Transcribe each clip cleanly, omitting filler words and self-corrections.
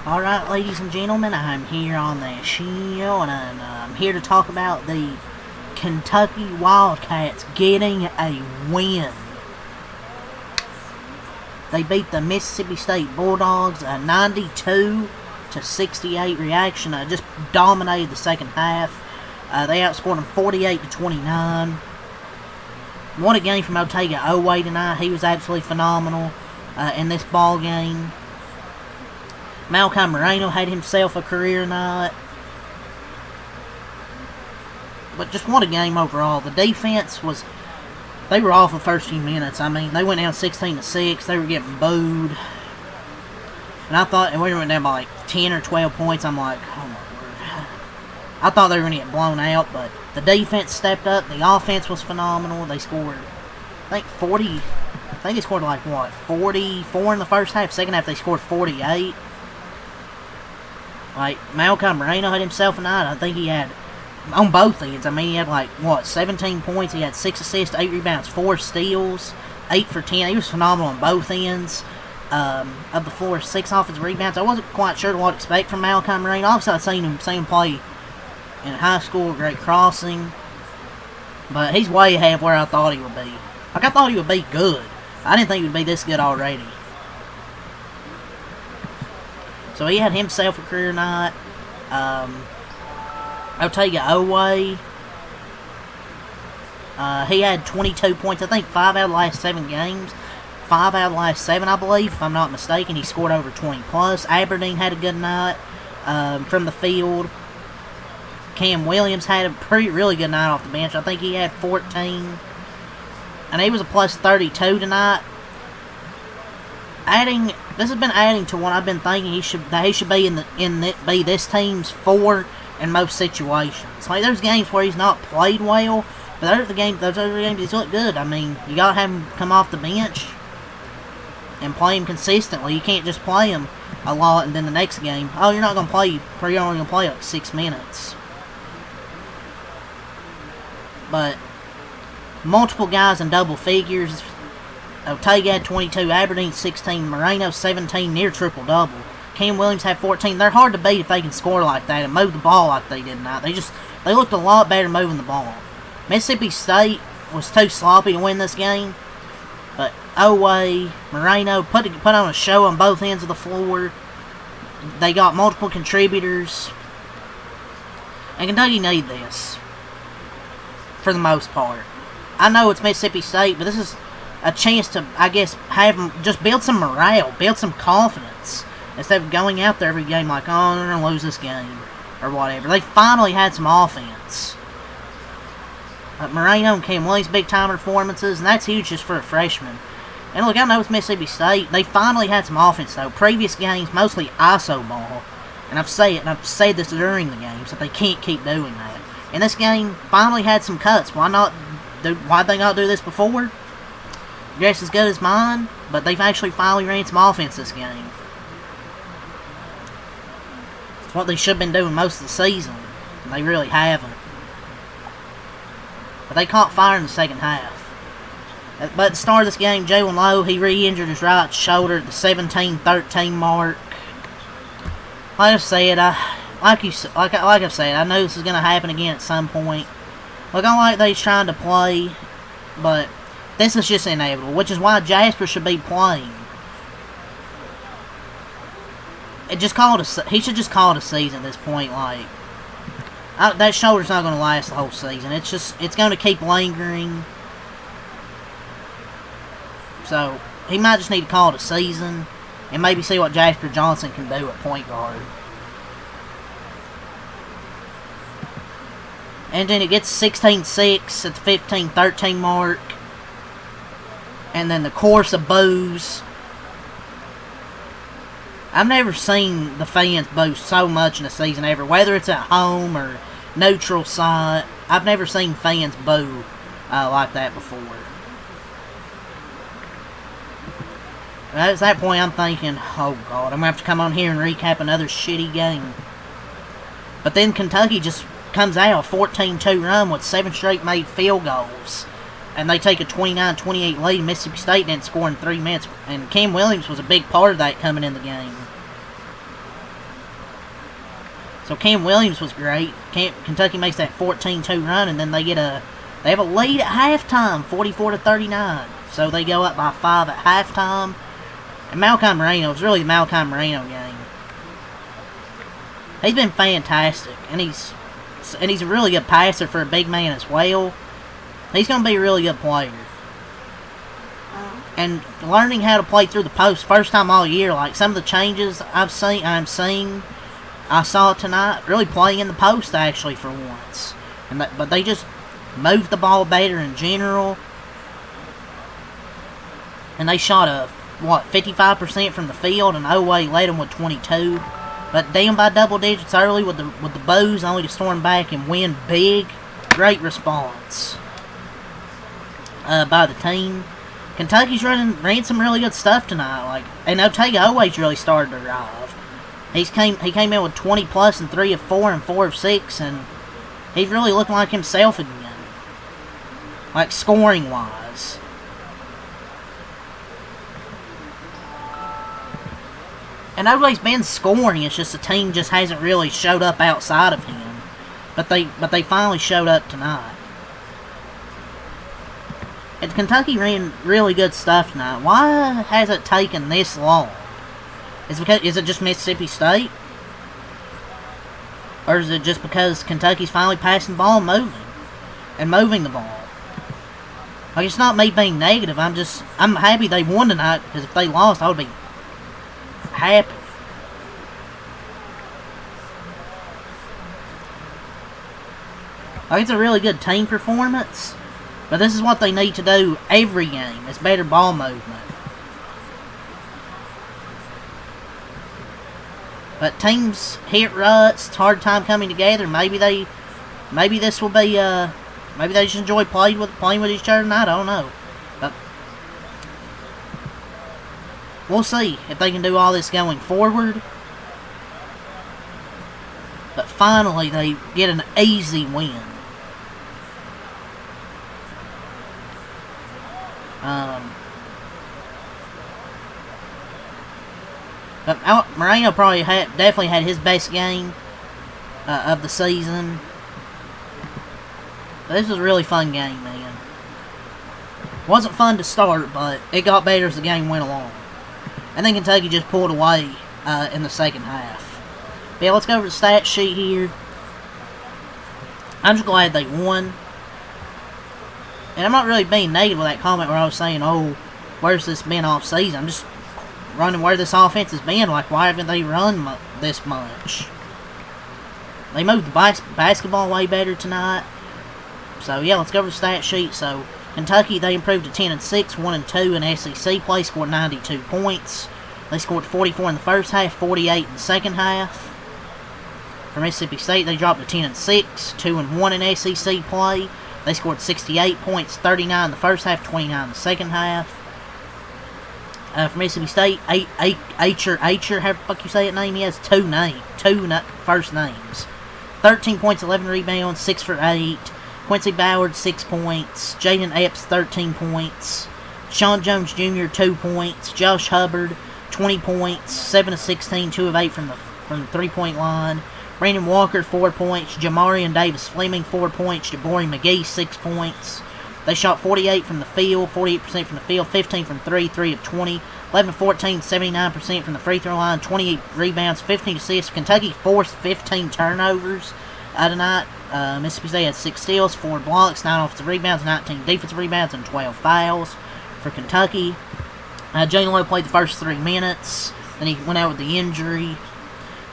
Alright, ladies and gentlemen, I'm here on the show, and I'm here to talk about the Kentucky Wildcats getting a win. They beat the Mississippi State Bulldogs, a 92-68 reaction. Just dominated the second half. They outscored them 48-29. Won a game from Otega Oway tonight. He was absolutely phenomenal in this ball game. Malcolm Moreno had himself a career night. But just what a game overall. The defense was... They were off the first few minutes. I mean, they went down 16-6. They were getting booed. And I thought... And we went down by like 10 or 12 points. I'm like, oh my word. I thought they were going to get blown out. But the defense stepped up. The offense was phenomenal. They scored, I think, 40... I think they scored like, what, 44 in the first half. Second half, they scored 48. Like, Malcolm Moreno had himself a night. I think he had, on both ends, I mean, he had like, what, 17 points. He had 6 assists, 8 rebounds, 4 steals, 8 for 10. He was phenomenal on both ends of the floor. 6 offensive rebounds. I wasn't quite sure what to expect from Malcolm Moreno. Obviously, I'd seen him play in high school, great crossing. But he's way ahead of where I thought he would be. Like, I thought he would be good. I didn't think he would be this good already. So he had himself a career night. Otega Oway. He had 22 points. I think 5 out of the last 7 games. 5 out of the last 7, I believe, if I'm not mistaken. He scored over 20 plus. Aberdeen had a good night from the field. Cam Williams had a really good night off the bench. I think he had 14. And he was a plus 32 tonight. This has been adding to what I've been thinking he should be be this team's 4 in most situations. Like, there's games where he's not played well, but those other games he's looked good. I mean, you gotta have him come off the bench and play him consistently. You can't just play him a lot and then the next game, oh, you're only gonna play like 6 minutes. But multiple guys in double figures. Otega had 22, Aberdeen 16, Moreno 17, near triple-double. Cam Williams had 14. They're hard to beat if they can score like that and move the ball like they did tonight. They looked a lot better moving the ball. Mississippi State was too sloppy to win this game. But Oway, Moreno put on a show on both ends of the floor. They got multiple contributors. And Kentucky need this. For the most part. I know it's Mississippi State, but this is a chance to, I guess, have them just build some morale, build some confidence, instead of going out there every game like, oh, they're going to lose this game, or whatever. They finally had some offense. Moreno and Cam Williams, big-time performances, and that's huge just for a freshman. And look, I know it's Mississippi State. They finally had some offense, though. Previous games, mostly ISO ball. And I've said this during the games, that they can't keep doing that. And this game finally had some cuts. Why'd they not do this before? Just as good as mine, but they've actually finally ran some offense this game. It's what they should have been doing most of the season, and they really haven't. But they caught fire in the second half. But at the start of this game, Jalen Lowe, he re-injured his right shoulder at the 17-13 mark. Like I've said, like I've said, I know this is going to happen again at some point. Look, I like that he's trying to play, but this is just inevitable, which is why Jasper should be playing. He should just call it a season at this point. Like, that shoulder's not going to last the whole season. It's going to keep lingering. So, he might just need to call it a season and maybe see what Jasper Johnson can do at point guard. And then it gets 16-6 at the 15-13 mark. And then the chorus of boos. I've never seen the fans boo so much in a season ever. Whether it's at home or neutral site. I've never seen fans boo like that before. At that point I'm thinking, oh God, I'm going to have to come on here and recap another shitty game. But then Kentucky just comes out a 14-2 run with 7 straight made field goals. And they take a 29-28 lead. Mississippi State didn't score in 3 minutes. And Cam Williams was a big part of that coming in the game. So Cam Williams was great. Kentucky makes that 14-2 run, and then they have a lead at halftime, 44-39. So they go up by 5 at halftime. And Malachi Moreno, it was really the Malachi Moreno game. He's been fantastic, and he's a really good passer for a big man as well. He's going to be a really good player. And learning how to play through the post, first time all year, like some of the changes I saw tonight, really playing in the post actually for once. But they just moved the ball better in general. And they shot 55% from the field, and Oway led them with 22. But down by double digits early with the Bows, only to storm back and win big. Great response by the team. Kentucky's ran some really good stuff tonight. And Otega Oway's really started to arrive. He came in with 20 plus and 3 of 4 and 4 of 6, and he's really looking like himself again. Like scoring wise. And Oway's been scoring, it's just the team just hasn't really showed up outside of him. But they finally showed up tonight. And Kentucky ran really good stuff tonight. Why has it taken this long? Is it just Mississippi State? Or is it just because Kentucky's finally passing the ball and moving the ball? Like, it's not me being negative. I'm happy they won tonight, because if they lost, I would be happy. Like, it's a really good team performance, but this is what they need to do every game. It's better ball movement. But teams hit ruts. It's a hard time coming together. Maybe this will be maybe they just enjoy playing with each other tonight. I don't know. But we'll see if they can do all this going forward. But finally, they get an easy win. But Moreno definitely had his best game of the season. But this was a really fun game, man. Wasn't fun to start, but it got better as the game went along. And then Kentucky just pulled away in the second half. But yeah, let's go over the stat sheet here. I'm just glad they won. And I'm not really being negative with that comment where I was saying, oh, where's this been off season? I'm just running where this offense has been. Like, why haven't they run this much? They moved the basketball way better tonight. So, yeah, let's go over the stat sheet. So, Kentucky, they improved to 10-6, 1-2 in SEC play, scored 92 points. They scored 44 in the first half, 48 in the second half. For Mississippi State, they dropped to 10-6, 2-1 in SEC play. They scored 68 points, 39 in the first half, 29 in the second half. For Mississippi State, Acher, how the fuck you say that name? He has two first names. 13 points, 11 rebounds, 6 for 8. Quincy Ballard, 6 points. Jaden Epps, 13 points. Sean Jones Jr., 2 points. Josh Hubbard, 20 points, 7 of 16, 2 of 8 from the 3-point line. Brandon Walker, 4 points. Jamarian Davis Fleming, 4 points. Jabari McGee, 6 points. They shot 48 from the field, 48% from the field, 15 from 3, 3 of 20, 11 of 14, 79% from the free throw line, 28 rebounds, 15 assists. Kentucky forced 15 turnovers tonight. Mississippi State had 6 steals, 4 blocks, 9 offensive rebounds, 19 defensive rebounds, and 12 fouls for Kentucky. Jalen Lowe played the first 3 minutes, then he went out with the injury.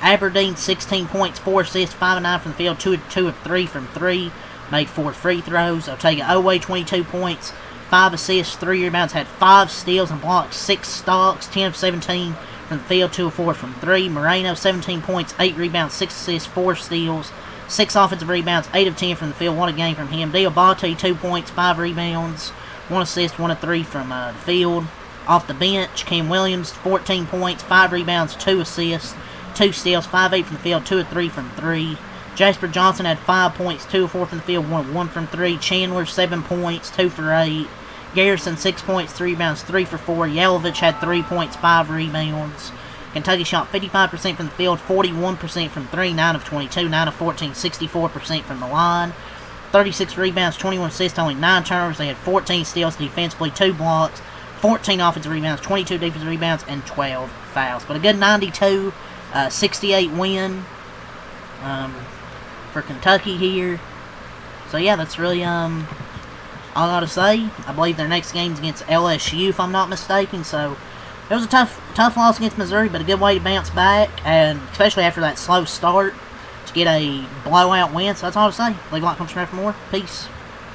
Aberdeen, 16 points, 4 assists, 5 of 9 from the field, 2 of 3 from 3. Made 4 free throws. Otega Oway, 22 points, 5 assists, 3 rebounds, had 5 steals and blocks, 6 stocks, 10 of 17 from the field, 2 of 4 from 3. Moreno, 17 points, 8 rebounds, 6 assists, 4 steals, 6 offensive rebounds, 8 of 10 from the field. What a game from him. Diabate, 2 points, 5 rebounds, 1 assist, 1 of 3 from the field. Off the bench, Cam Williams, 14 points, 5 rebounds, 2 assists, 2 steals, 5 8 from the field, 2 of 3 from 3. Jasper Johnson had 5 points, 2 of 4 from the field, 1 of 1 from 3. Chandler, 7 points, 2 for 8. Garrison, 6 points, 3 rebounds, 3 for 4. Yelovich had 3 points, 5 rebounds. Kentucky shot 55% from the field, 41% from 3, 9 of 22, 9 of 14, 64% from the line. 36 rebounds, 21 assists, only 9 turnovers. They had 14 steals defensively, 2 blocks, 14 offensive rebounds, 22 defensive rebounds, and 12 fouls. But a good 92-68 win for Kentucky here. So yeah, that's really all I got to say. I believe their next game's against LSU, if I'm not mistaken. So it was a tough loss against Missouri, but a good way to bounce back, and especially after that slow start, to get a blowout win. So that's all I have to say. Leave a like, comment, subscribe for more. Peace.